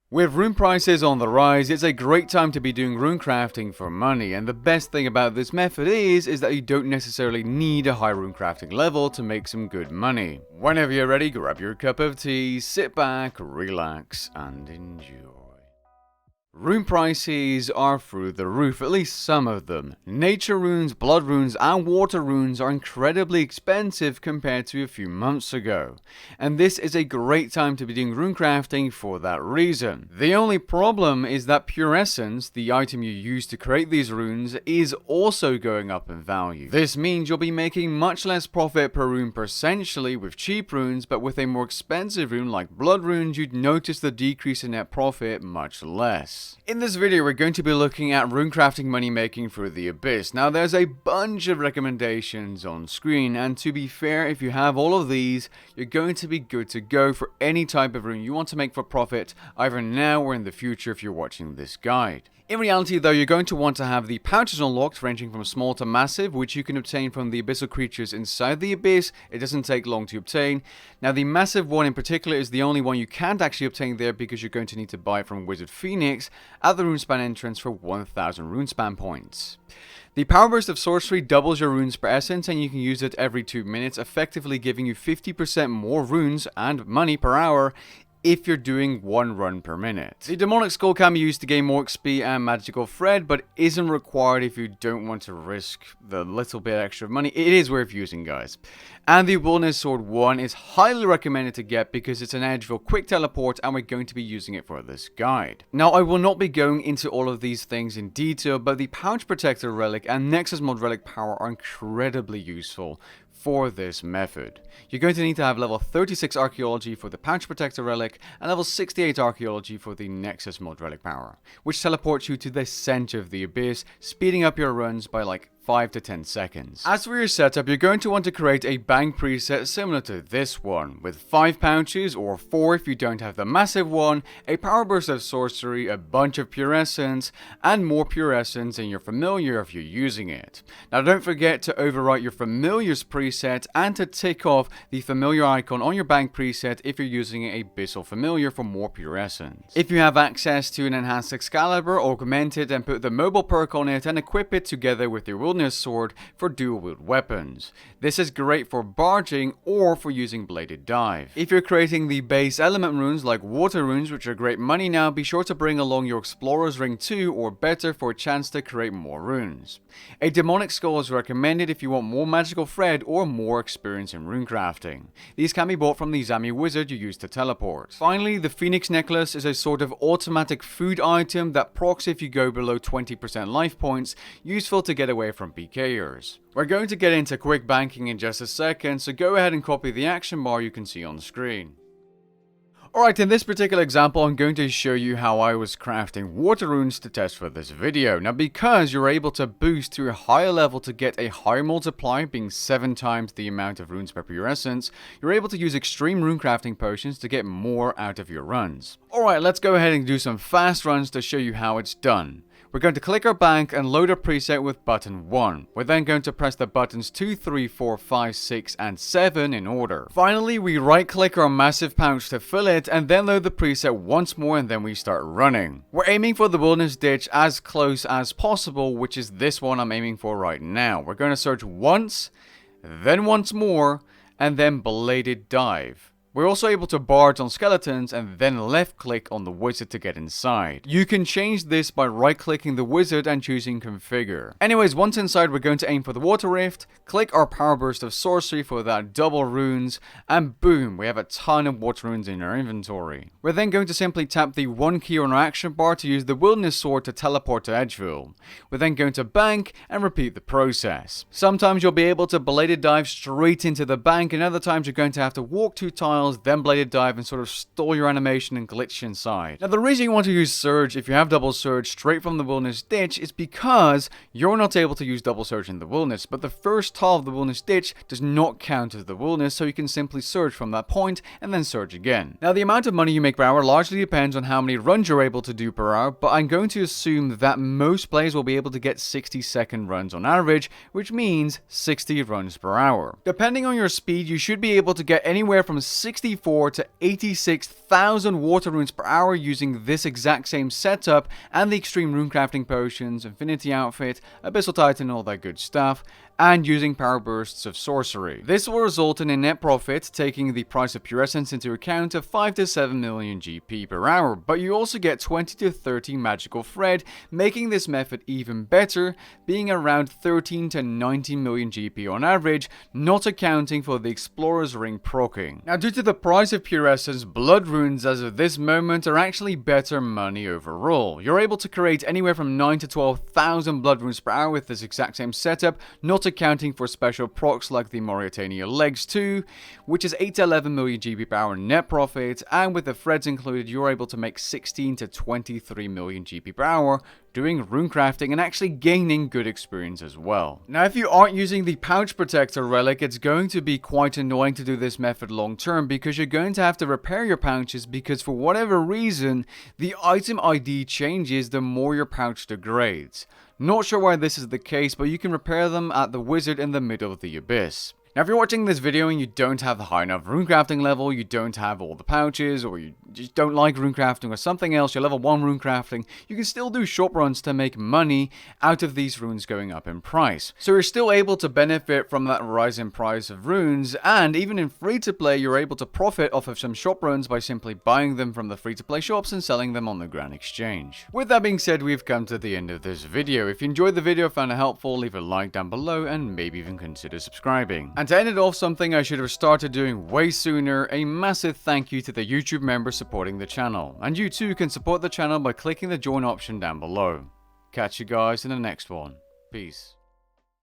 With rune prices on the rise, it's a great time to be doing rune crafting for money, and the best thing about this method is that you don't necessarily need a high rune crafting level to make some good money. Whenever you're ready, grab your cup of tea, sit back, relax, and enjoy. Rune prices are through the roof, at least some of them. Nature runes, blood runes, and water runes are incredibly expensive compared to a few months ago. And this is a great time to be doing rune crafting for that reason. The only problem is that pure essence, the item you use to create these runes, is also going up in value. This means you'll be making much less profit per rune percentually with cheap runes, but with a more expensive rune like blood runes, you'd notice the decrease in net profit much less. In this video, we're going to be looking at runecrafting money making through the abyss. Now, there's a bunch of recommendations on screen, and to be fair, if you have all of these, you're going to be good to go for any type of rune you want to make for profit, either now or in the future if you're watching this guide. In reality though, you're going to want to have the pouches unlocked ranging from small to massive, which you can obtain from the abyssal creatures inside the abyss. It doesn't take long to obtain. Now the massive one in particular is the only one you can't actually obtain there because you're going to need to buy it from Wizard Phoenix at the Runespan entrance for 1000 Runespan points. The Power Burst of Sorcery doubles your runes per essence, and you can use it every 2 minutes, effectively giving you 50% more runes and money per hour if you're doing 1 run per minute. The Demonic Skull can be used to gain more XP and Magical Thread, but isn't required if you don't want to risk the little bit extra money. It is worth using, guys. And the Wilderness Sword 1 is highly recommended to get because it's an Edgeville quick teleport, and we're going to be using it for this guide. Now, I will not be going into all of these things in detail, but the Pouch Protector Relic and Nexus Mod Relic Power are incredibly useful for this method. You're going to need to have level 36 Archaeology for the Pouch Protector Relic and level 68 Archaeology for the Nexus Mod Relic Power, which teleports you to the center of the abyss, speeding up your runs by like 5 to 10 seconds. As for your setup, you're going to want to create a bank preset similar to this one, with 5 pouches, or 4 if you don't have the massive one, a Power Burst of Sorcery, a bunch of Pure Essence, and more Pure Essence in your Familiar if you're using it. Now don't forget to overwrite your Familiars preset and to tick off the Familiar icon on your bank preset if you're using a Abyssal Familiar for more Pure Essence. If you have access to an Enhanced Excalibur, augment it and put the mobile perk on it and equip it together with your Wilderness Sword for dual wield weapons. This is great for barging or for using Bladed Dive. If you're creating the base element runes like water runes, which are great money now, be sure to bring along your Explorer's Ring 2 or better for a chance to create more runes. A Demonic Skull is recommended if you want more magical thread or more experience in rune crafting. These can be bought from the Zami wizard you use to teleport. Finally, the Phoenix Necklace is a sort of automatic food item that procs if you go below 20% life points, useful to get away from PKers. We're going to get into quick banking in just a second, so go ahead and copy the action bar you can see on screen. Alright, in this particular example, I'm going to show you how I was crafting water runes to test for this video. Now, because you're able to boost to a higher level to get a higher multiplier, being 7 times the amount of runes per pure essence, you're able to use extreme rune crafting potions to get more out of your runs. Alright, let's go ahead and do some fast runs to show you how it's done. We're going to click our bank and load our preset with button 1. We're then going to press the buttons 2, 3, 4, 5, 6, and 7 in order. Finally, we right click our massive pouch to fill it and then load the preset once more, and then we start running. We're aiming for the Wilderness Ditch as close as possible, which is this one I'm aiming for right now. We're going to search once, then once more, and then Bladed Dive. We're also able to barge on skeletons and then left click on the wizard to get inside. You can change this by right clicking the wizard and choosing configure. Anyways, once inside, we're going to aim for the water rift, click our Power Burst of Sorcery for that double runes, and boom, we have a ton of water runes in our inventory. We're then going to simply tap the 1 key on our action bar to use the Wilderness Sword to teleport to Edgeville. We're then going to bank and repeat the process. Sometimes you'll be able to Bladed Dive straight into the bank, and other times you're going to have to walk 2 tiles, then Bladed Dive and sort of stall your animation and glitch inside. Now, the reason you want to use Surge if you have double Surge straight from the Wilderness Ditch is because you're not able to use double Surge in the Wilderness, but the first tile of the Wilderness Ditch does not count as the Wilderness, so you can simply Surge from that point and then Surge again. Now, the amount of money you make per hour largely depends on how many runs you're able to do per hour, but I'm going to assume that most players will be able to get 60-second runs on average, which means 60 runs per hour. Depending on your speed, you should be able to get anywhere from 6 64 to 86,000 water runes per hour using this exact same setup and the extreme runecrafting potions, infinity outfit, abyssal titan, all that good stuff, and using power bursts of sorcery. This will result in a net profit, taking the price of pure essence into account, of 5 to 7 million GP per hour, but you also get 20 to 30 magical thread, making this method even better, being around 13 to 19 million GP on average, not accounting for the Explorer's Ring proccing. Now, due to the price of pure essence, blood runes as of this moment are actually better money overall. You're able to create anywhere from 9 to 12,000 blood runes per hour with this exact same setup, not accounting for special procs like the Mauritania Legs 2, which is 8 to 11 million GP per hour net profit, and with the threads included, you're able to make 16 to 23 million GP per hour, doing runecrafting and actually gaining good experience as well. Now, if you aren't using the pouch protector relic, it's going to be quite annoying to do this method long term because you're going to have to repair your pouches because for whatever reason, the item ID changes the more your pouch degrades. Not sure why this is the case, but you can repair them at the wizard in the middle of the abyss. Now, if you're watching this video and you don't have the high enough runecrafting level, you don't have all the pouches, or you just don't like runecrafting or something else, you're level 1 runecrafting, you can still do shop runs to make money out of these runes going up in price. So you're still able to benefit from that rise in price of runes, and even in free-to-play, you're able to profit off of some shop runs by simply buying them from the free-to-play shops and selling them on the Grand Exchange. With that being said, we've come to the end of this video. If you enjoyed the video, found it helpful, leave a like down below, and maybe even consider subscribing. And to end it off, something I should have started doing way sooner, a massive thank you to the YouTube members supporting the channel. And you too can support the channel by clicking the join option down below. Catch you guys in the next one. Peace.